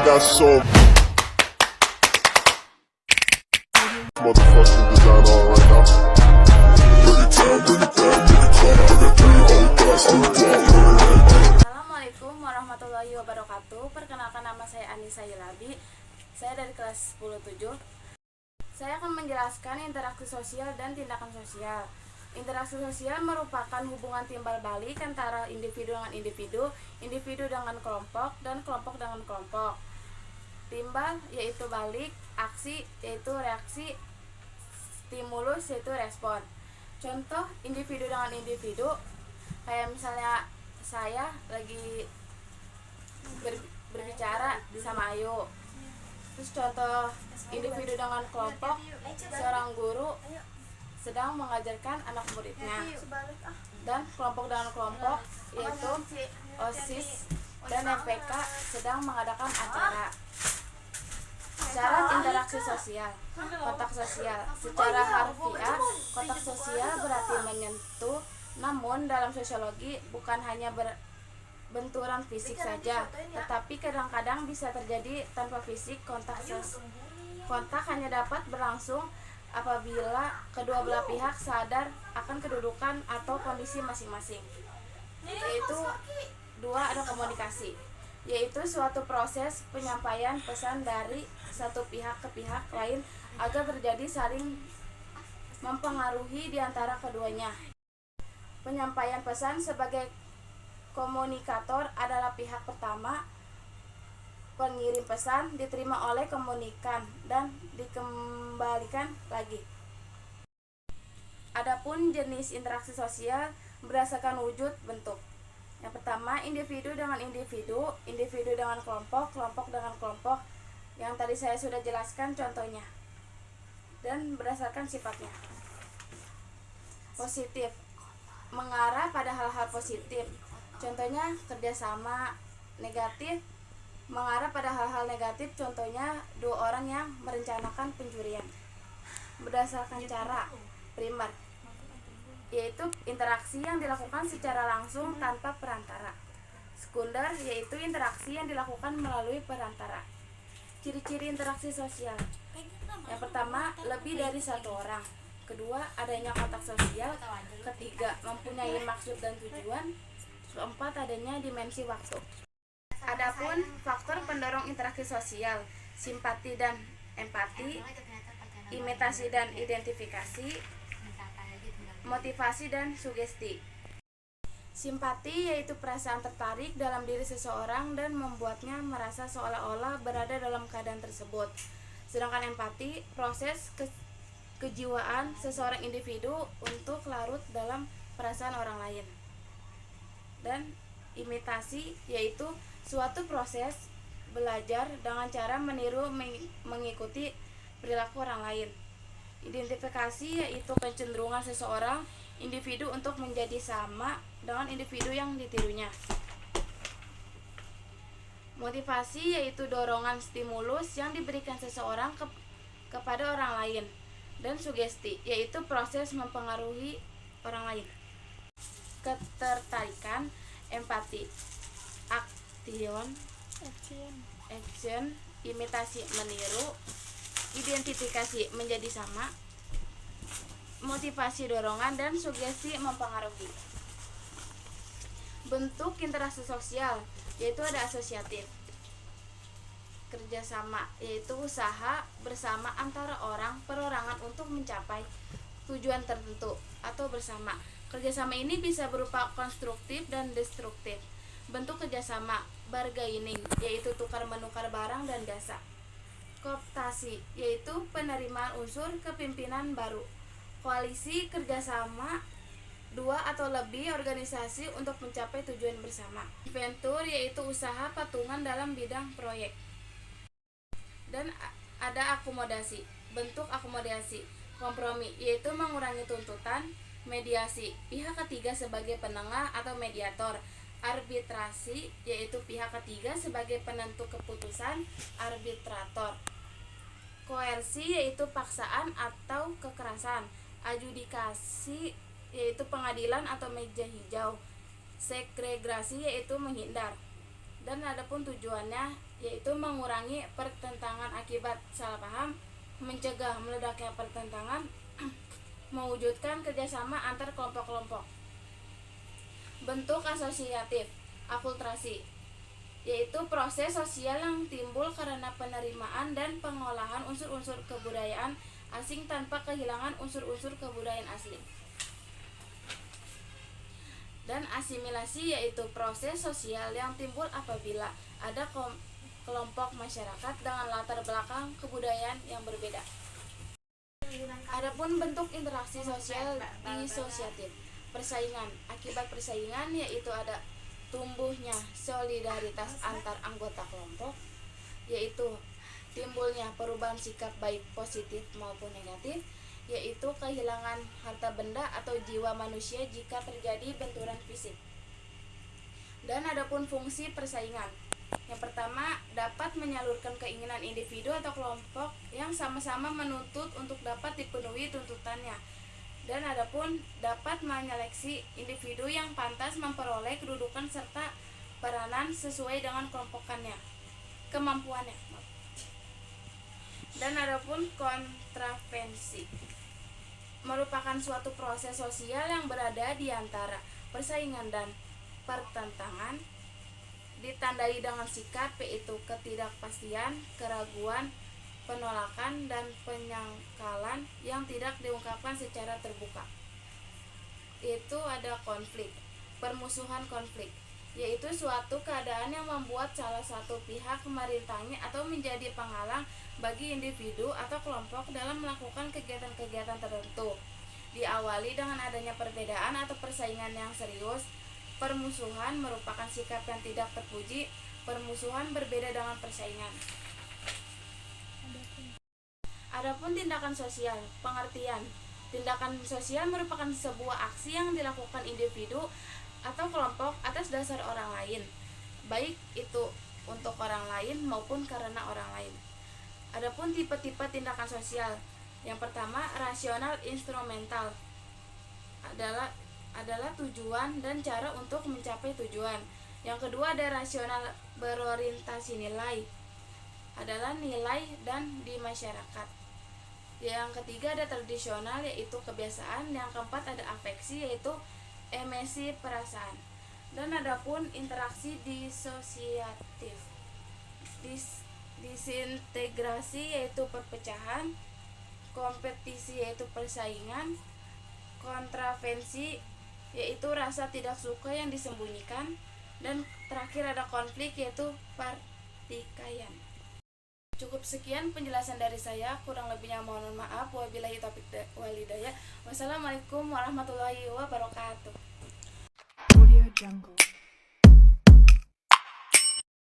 got some motherfucking design on right now. Assalamualaikum warahmatullahi wabarakatuh. Perkenalkan, nama saya Anissa Ilabi. Saya dari kelas 10-7. Saya akan menjelaskan interaksi sosial dan tindakan sosial. Interaksi sosial merupakan hubungan timbal balik antara individu dengan individu, individu dengan kelompok, dan kelompok dengan kelompok. Timbal yaitu balik, aksi yaitu reaksi, stimulus yaitu respon. Contoh individu dengan individu, kayak misalnya saya lagi berbicara sama Ayu. Terus contoh individu dengan kelompok, seorang guru sedang mengajarkan anak muridnya. Dan kelompok dengan kelompok yaitu OSIS dan MPK sedang mengadakan acara. Syarat interaksi sosial. Kontak sosial. Secara harfiah, kontak sosial berarti menyentuh. Namun dalam sosiologi bukan hanya benturan fisik saja, tetapi kadang-kadang bisa terjadi tanpa fisik. Kontak hanya dapat berlangsung apabila kedua belah pihak sadar akan kedudukan atau kondisi masing-masing. Yaitu dua, ada komunikasi, yaitu suatu proses penyampaian pesan dari satu pihak ke pihak lain agar terjadi saling mempengaruhi di antara keduanya. Penyampaian pesan sebagai komunikator adalah pihak pertama. Pengirim pesan diterima oleh komunikan dan dikembalikan lagi. Adapun jenis interaksi sosial berdasarkan wujud bentuk. Yang pertama, individu dengan individu, individu dengan kelompok, kelompok dengan kelompok. Yang tadi saya sudah jelaskan contohnya. Dan berdasarkan sifatnya. Positif, mengarah pada hal-hal positif. Contohnya kerjasama. Negatif, mengarah pada hal-hal negatif, contohnya dua orang yang merencanakan pencurian. Berdasarkan cara. Primer, yaitu interaksi yang dilakukan secara langsung tanpa perantara. Sekunder, yaitu interaksi yang dilakukan melalui perantara. Ciri-ciri interaksi sosial. Yang pertama, lebih dari satu orang. Kedua, adanya kontak sosial. Ketiga, mempunyai maksud dan tujuan. Keempat, adanya dimensi waktu. Adapun faktor pendorong interaksi sosial, simpati dan empati, imitasi dan identifikasi, motivasi dan sugesti. Simpati yaitu perasaan tertarik dalam diri seseorang dan membuatnya merasa seolah-olah berada dalam keadaan tersebut. Sedangkan empati, proses kejiwaan seseorang individu untuk larut dalam perasaan orang lain. Dan imitasi yaitu suatu proses belajar dengan cara meniru mengikuti perilaku orang lain. Identifikasi yaitu kecenderungan seseorang individu untuk menjadi sama dengan individu yang ditirunya. Motivasi yaitu dorongan stimulus yang diberikan seseorang kepada orang lain. Dan sugesti yaitu proses mempengaruhi orang lain. Ketertarikan, empati, action, imitasi meniru, identifikasi menjadi sama, motivasi dorongan, dan sugesti mempengaruhi. Bentuk interaksi sosial yaitu ada asosiatif, kerjasama yaitu usaha bersama antara orang perorangan untuk mencapai tujuan tertentu atau bersama. Kerjasama ini bisa berupa konstruktif dan destruktif. Bentuk kerjasama, bargaining yaitu tukar menukar barang dan jasa. Kooptasi yaitu penerimaan unsur kepemimpinan baru. Koalisi, kerjasama dua atau lebih organisasi untuk mencapai tujuan bersama. Venture yaitu usaha patungan dalam bidang proyek. Dan ada akomodasi. Bentuk akomodasi, kompromi yaitu mengurangi tuntutan. Mediasi, pihak ketiga sebagai penengah atau mediator. Arbitrasi yaitu pihak ketiga sebagai penentu keputusan, arbitrator. Koersi yaitu paksaan atau kekerasan. Adjudikasi yaitu pengadilan atau meja hijau. Segregasi yaitu menghindar. Dan adapun tujuannya yaitu mengurangi pertentangan akibat salah paham, mencegah meledaknya pertentangan, mewujudkan kerjasama antar kelompok-kelompok. Bentuk asosiatif, akulturasi, yaitu proses sosial yang timbul karena penerimaan dan pengolahan unsur-unsur kebudayaan asing tanpa kehilangan unsur-unsur kebudayaan asli. Dan asimilasi, yaitu proses sosial yang timbul apabila ada kelompok masyarakat dengan latar belakang kebudayaan yang berbeda. Adapun bentuk interaksi sosial disosiatif, persaingan. Akibat persaingan yaitu ada tumbuhnya solidaritas antar anggota kelompok, yaitu timbulnya perubahan sikap baik positif maupun negatif, yaitu kehilangan harta benda atau jiwa manusia jika terjadi benturan fisik. Dan adapun fungsi persaingan, yang pertama dapat menyalurkan keinginan individu atau kelompok yang sama-sama menuntut untuk dapat dipenuhi tuntutannya. Dan adapun dapat menyeleksi individu yang pantas memperoleh kedudukan serta peranan sesuai dengan kemampuannya. Dan adapun kontravensi merupakan suatu proses sosial yang berada di antara persaingan dan pertentangan, ditandai dengan sikap yaitu ketidakpastian, keraguan, penolakan, dan penyangkalan yang tidak diungkapkan secara terbuka. Itu ada konflik, permusuhan konflik, yaitu suatu keadaan yang membuat salah satu pihak merintangi atau menjadi penghalang bagi individu atau kelompok dalam melakukan kegiatan-kegiatan tertentu. Diawali dengan adanya perbedaan atau persaingan yang serius. Permusuhan merupakan sikap yang tidak terpuji. Permusuhan berbeda dengan persaingan. Adapun tindakan sosial, pengertian. Tindakan sosial merupakan sebuah aksi yang dilakukan individu atau kelompok atas dasar orang lain, baik itu untuk orang lain maupun karena orang lain. Adapun tipe-tipe tindakan sosial, yang pertama rasional instrumental adalah tujuan dan cara untuk mencapai tujuan. Yang kedua ada rasional berorientasi nilai, adalah nilai dan di masyarakat. Yang ketiga ada tradisional, yaitu kebiasaan. Yang keempat ada afeksi, yaitu emosi perasaan. Dan adapun interaksi disosiatif, disintegrasi yaitu perpecahan, kompetisi yaitu persaingan, kontravensi yaitu rasa tidak suka yang disembunyikan, dan terakhir ada konflik yaitu pertikaian. Cukup sekian penjelasan dari saya, kurang lebihnya mohon maaf. Wabillahi taufiq wal hidayah. Wassalamualaikum warahmatullahi wabarakatuh. Audio Jungle.